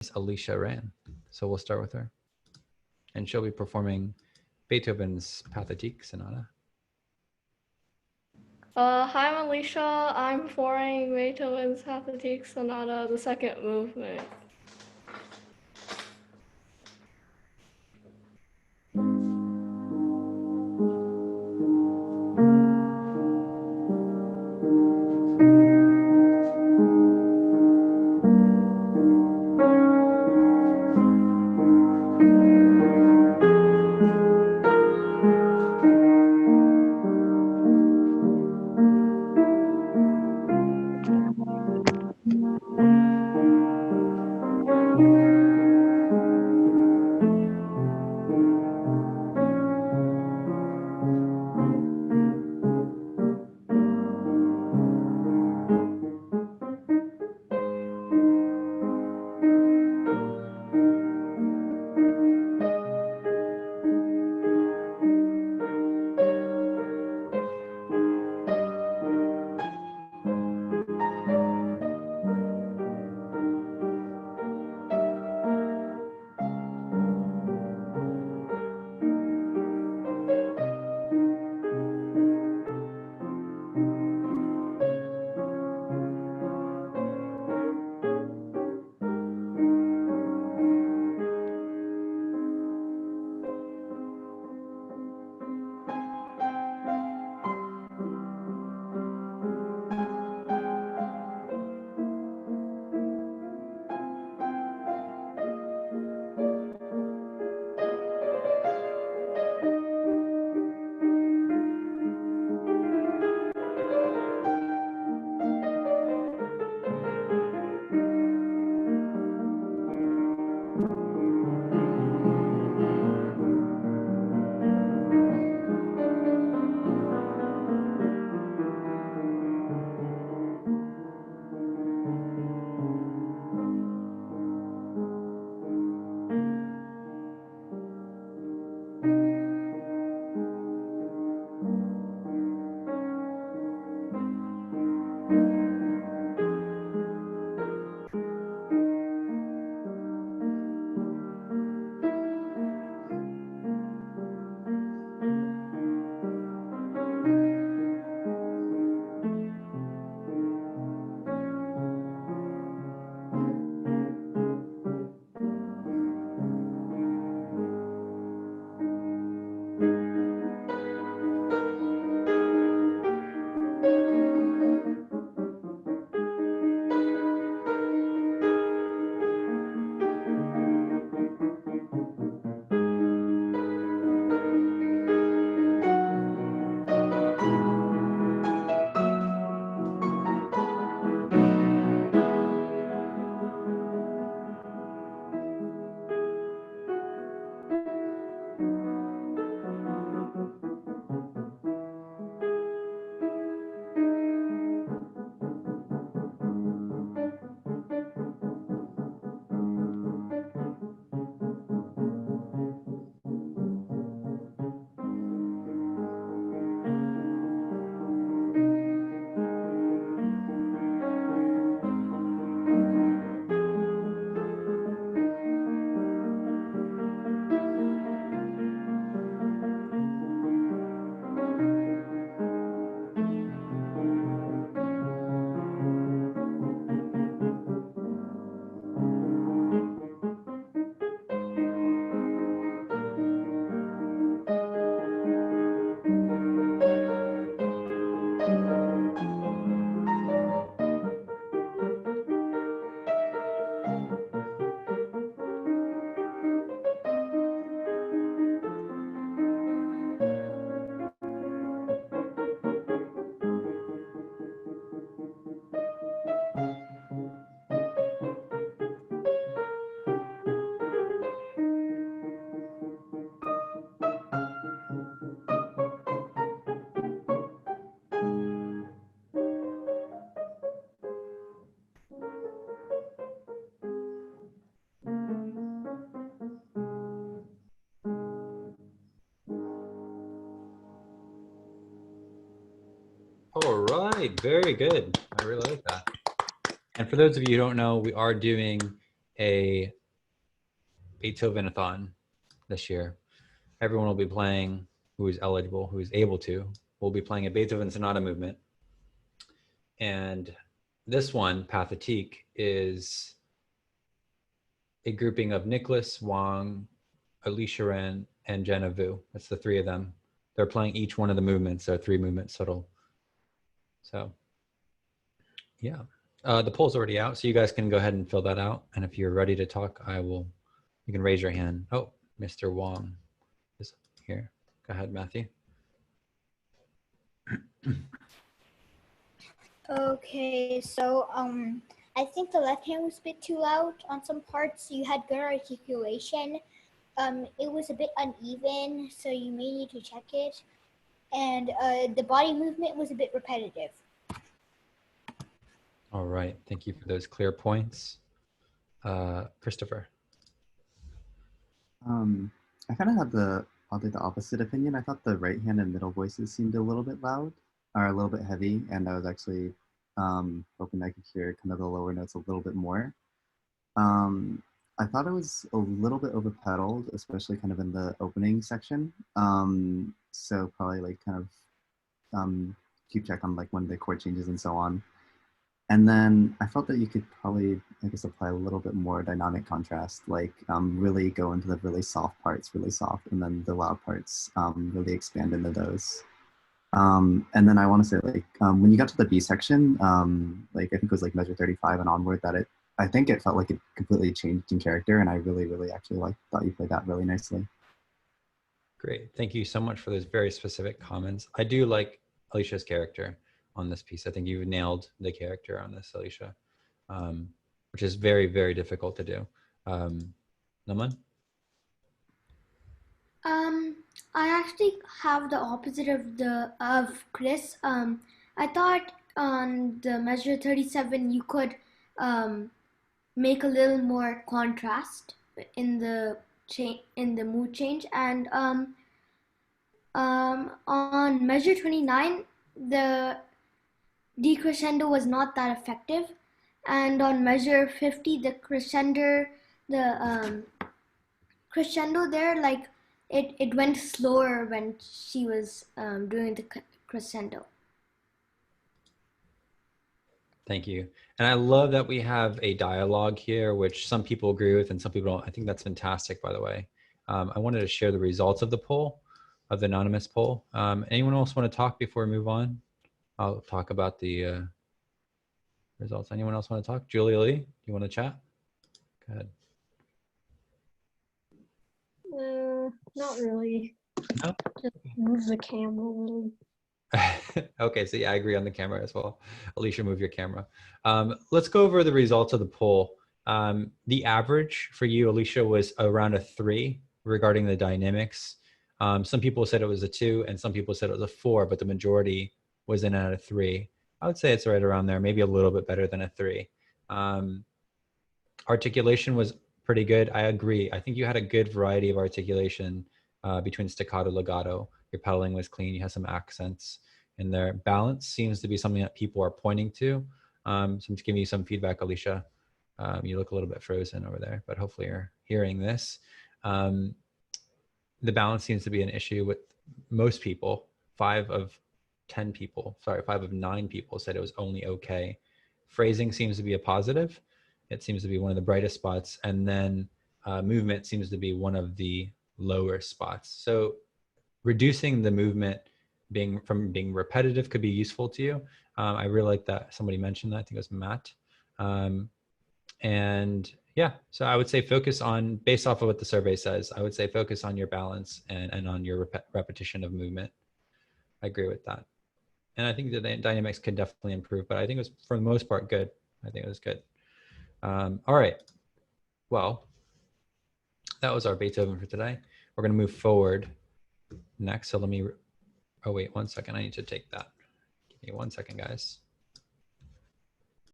is Alicia Ran. So we'll start with her. And she'll be performing Beethoven's Pathétique Sonata. Hi, I'm Alicia. I'm performing Beethoven's Pathétique Sonata, the second movement. All right, very good. I really like that. And for those of you who don't know, we are doing a Beethoven-a-thon this year. Everyone will be playing, who is eligible, who is able to, will be playing a Beethoven Sonata movement. And this one, Pathétique, is a grouping of Nicholas, Wang, Alicia, and Jenna Vu. That's the three of them. They're playing each one of the movements. There are 3 movements total. So, yeah. The poll's already out, so you guys can go ahead and fill that out. And if you're ready to talk, you can raise your hand. Oh, Mr. Wang is here. Go ahead, Matthew. Okay, so I think the left hand was a bit too loud on some parts. You had good articulation. It was a bit uneven, so you may need to check it. And the body movement was a bit repetitive. All right, thank you for those clear points. Christopher. I kind of had the opposite opinion. I thought the right hand and middle voices seemed a little bit loud, or a little bit heavy, and I was actually hoping I could hear kind of the lower notes a little bit more. I thought it was a little bit over pedaled, especially kind of in the opening section. So probably like kind of keep check on like when the chord changes and so on. And then I felt that you could probably, I guess, apply a little bit more dynamic contrast, like really go into the really soft parts, really soft, and then the loud parts really expand into those. And then I want to say, like, when you got to the B section, like I think it was like measure 35 and onward, I think it felt like it completely changed in character, and I really, really actually thought you played that really nicely. Great, thank you so much for those very specific comments. I do like Alicia's character on this piece. I think you've nailed the character on this, Alicia, which is very, very difficult to do. Naman? I actually have the opposite of Chris. I thought on the measure 37 you could make a little more contrast in the mood change, and on measure 29 the decrescendo was not that effective, and on measure 50 the crescendo there, like it went slower when she was doing the crescendo. Thank you. And I love that we have a dialogue here, which some people agree with and some people don't. I think that's fantastic, by the way. I wanted to share the results of the poll, of the anonymous poll. Anyone else want to talk before we move on? I'll talk about the results. Anyone else want to talk? Julia Lee, you want to chat? Go ahead. Not really. No? Just move the camera a little. Okay, so yeah, I agree on the camera as well. Alicia, move your camera. Let's go over the results of the poll. The average for you, Alicia, was around a 3 regarding the dynamics. Some people said it was a 2 and some people said it was a 4, but the majority was in at a 3. I would say it's right around there, maybe a little bit better than a 3. Articulation was pretty good. I agree. I think you had a good variety of articulation between staccato, legato. Your pedaling was clean. You had some accents in there. Balance seems to be something that people are pointing to. So I'm just giving you some feedback, Alicia. You look a little bit frozen over there, but hopefully you're hearing this. The balance seems to be an issue with most people. 5 of 9 people said it was only okay. Phrasing seems to be a positive. It seems to be one of the brightest spots. And then movement seems to be one of the lower spots. So reducing the movement from being repetitive could be useful to you. I really like that somebody mentioned that. I think it was Matt. And yeah, so I would say focus on, based off of what the survey says, I would say focus on your balance and on your repetition of movement. I agree with that. And I think the dynamics could definitely improve, but I think it was, for the most part, good. I think it was good. All right. Well, that was our Beethoven for today. We're going to move forward next. So let me, oh wait, 1 second. I need to take that. Give me 1 second, guys.